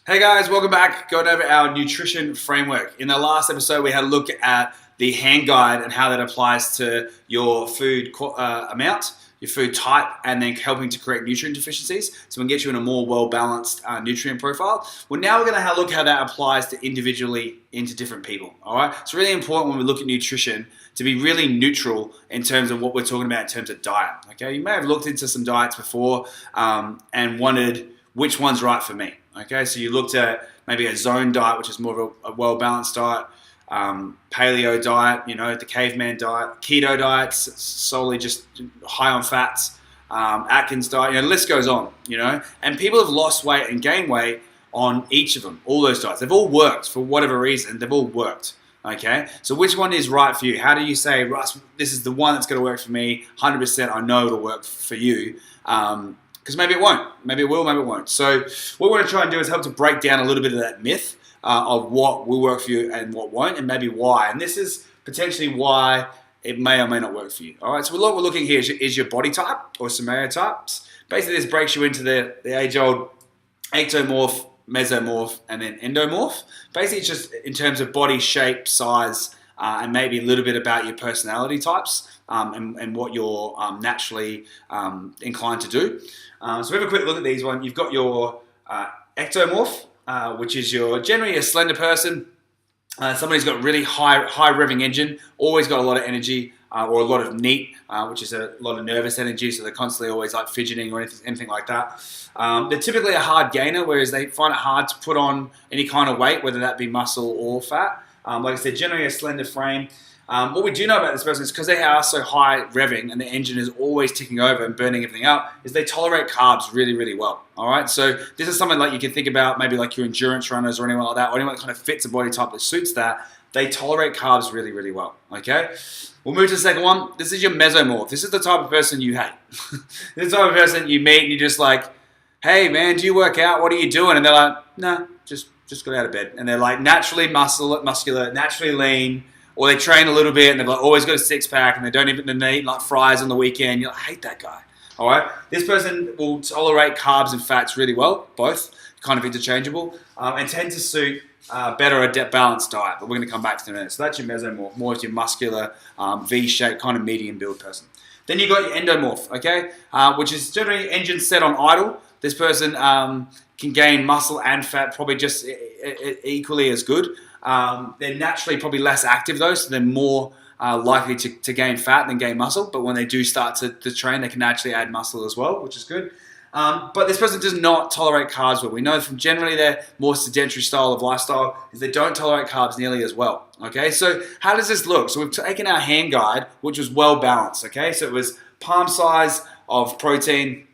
Hey guys, welcome back. Going over our nutrition framework. In the last episode, we had a look at the hand guide and how that applies to your food amount, your food type, and then helping to correct nutrient deficiencies so we can get you in a more well-balanced nutrient profile. Well, now we're going to have a look how that applies to individually into different people. All right, it's really important when we look at nutrition to be really neutral in terms of what we're talking about in terms of diet. Okay, you may have looked into some diets before and wondered which one's right for me. Okay, so you looked at maybe a zone diet, which is more of a well-balanced diet, paleo diet, the caveman diet, keto diets, solely just high on fats, Atkins diet, the list goes on, and people have lost weight and gained weight on each of them, all those diets. They've all worked for whatever reason, they've all worked. Okay, so which one is right for you? How do you say, Russ, this is the one that's going to work for me, 100% I know it'll work for you? Because maybe it won't. Maybe it will, maybe it won't. So what we're going to try and do is help to break down a little bit of that myth of what will work for you and what won't, and maybe why. And this is potentially why it may or may not work for you. All right, so what we're looking here is your body type or somatypes. Basically, this breaks you into the age-old ectomorph, mesomorph, and then endomorph. Basically, it's just in terms of body shape, size, and maybe a little bit about your personality types and what you're naturally inclined to do. So we have a quick look at these ones. You've got your ectomorph, which is generally a slender person, somebody who's got really high revving engine, always got a lot of energy, or a lot of NEAT, which is a lot of nervous energy, so they're constantly always like fidgeting or anything like that. They're typically a hard gainer, whereas they find it hard to put on any kind of weight, whether that be muscle or fat. Like I said, generally a slender frame. What we do know about this person is because they are so high revving and the engine is always ticking over and burning everything up, is they tolerate carbs really, really well. All right, so this is something like you can think about maybe like your endurance runners or anyone like that, or anyone that kind of fits a body type that suits that. They tolerate carbs really, really well. Okay, we'll move to the second one. This is your mesomorph. This is the type of person you hate. This is the type of person you meet and you're just like, hey man, do you work out? What are you doing? And they're like, nah, just got out of bed. And they're like naturally muscular, naturally lean, or they train a little bit and they've like always got a six pack and they eat like fries on the weekend. You're like, I hate that guy. All right, this person will tolerate carbs and fats really well, both kind of interchangeable, and tend to suit better a balanced diet. But we're going to come back to that in a minute. So that's your mesomorph, more of your muscular, V-shaped kind of medium build person. Then you got your endomorph, okay, which is generally engine set on idle. This person can gain muscle and fat probably just equally as good. They're naturally probably less active though, so they're more likely to gain fat than gain muscle. But when they do start to train, they can actually add muscle as well, which is good. But this person does not tolerate carbs well. We know from generally their more sedentary style of lifestyle is they don't tolerate carbs nearly as well. Okay, so how does this look? So we've taken our hand guide, which was well balanced. Okay, so it was palm size of protein,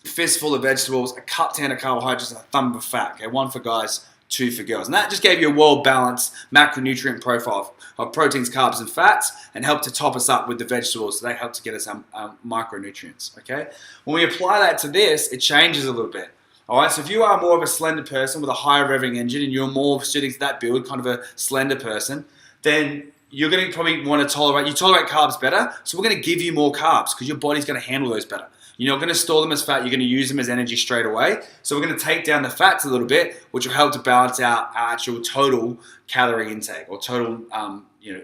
fistful of vegetables, a cupped hand of carbohydrates, and a thumb of fat. Okay, one for guys, two for girls. And that just gave you a well-balanced macronutrient profile of proteins, carbs, and fats, and helped to top us up with the vegetables. So they help to get us micronutrients, okay? When we apply that to this, it changes a little bit. All right, so if you are more of a slender person with a higher revving engine and you're more suiting to that build, kind of a slender person, then you're going to probably want to tolerate carbs better. So we're going to give you more carbs because your body's going to handle those better. You're not going to store them as fat. You're going to use them as energy straight away. So we're going to take down the fats a little bit, which will help to balance out our actual total calorie intake or total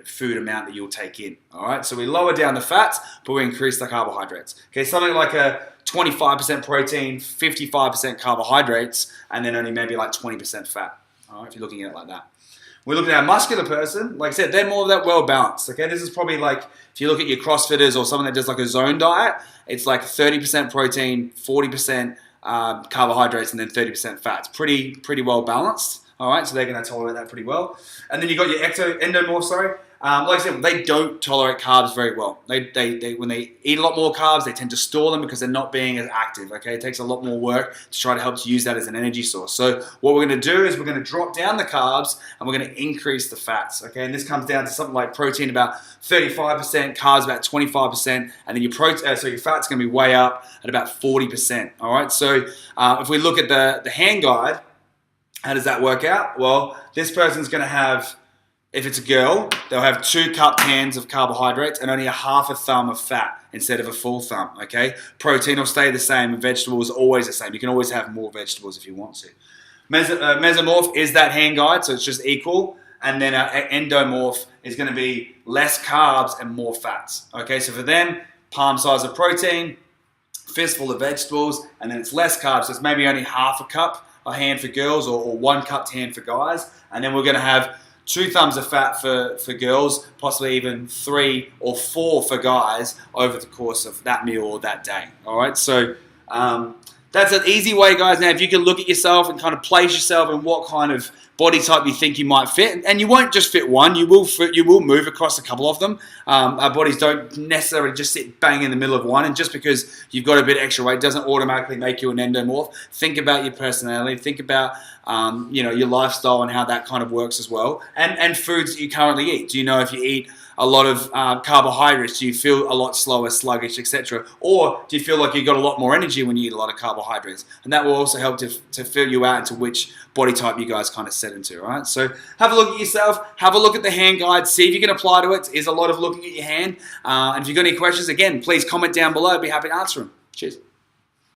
food amount that you'll take in. All right. So we lower down the fats, but we increase the carbohydrates. Okay. Something like a 25% protein, 55% carbohydrates, and then only maybe like 20% fat. All right. If you're looking at it like that. We're looking at a muscular person. Like I said, they're more of that well-balanced. Okay, this is probably like, if you look at your CrossFitters or someone that does like a zone diet, it's like 30% protein, 40% carbohydrates, and then 30% fats. Pretty well-balanced. All right, so they're going to tolerate that pretty well. And then you got your endomorph, like I said, they don't tolerate carbs very well. They when they eat a lot more carbs, they tend to store them because they're not being as active. Okay, it takes a lot more work to try to help to use that as an energy source. So what we're going to do is we're going to drop down the carbs and we're going to increase the fats. Okay, and this comes down to something like protein about 35%, carbs about 25%, and then your fat's going to be way up at about 40%. All right, so if we look at the hand guide, how does that work out? Well, this person's going to have, if it's a girl, they'll have 2 cupped hands of carbohydrates and only a half a thumb of fat instead of a full thumb, okay? Protein will stay the same and vegetables always the same. You can always have more vegetables if you want to. Mesomorph is that hand guide, so it's just equal. And then our endomorph is going to be less carbs and more fats. Okay, so for them, palm size of protein, fistful of vegetables, and then it's less carbs. So it's maybe only half a cup a hand for girls, or 1 cupped hand for guys. And then we're going to have 2 thumbs of fat for girls, possibly even 3 or 4 for guys over the course of that meal or that day. All right, so that's an easy way, guys. Now, if you can look at yourself and kind of place yourself in what kind of body type you think you might fit, and you won't just fit one, you will move across a couple of them. Our bodies don't necessarily just sit bang in the middle of one, and just because you've got a bit extra weight doesn't automatically make you an endomorph. Think about your personality, think about your lifestyle and how that kind of works as well, and foods that you currently eat. Do you know if you eat a lot of carbohydrates, do you feel a lot slower, sluggish, etc.? Or do you feel like you've got a lot more energy when you eat a lot of carbohydrates? And that will also help to fill you out into which body type you guys kind of set into, all right? So have a look at yourself, have a look at the hand guide, see if you can apply to it. It is a lot of looking at your hand. And if you've got any questions, again, please comment down below. I'd be happy to answer them. Cheers.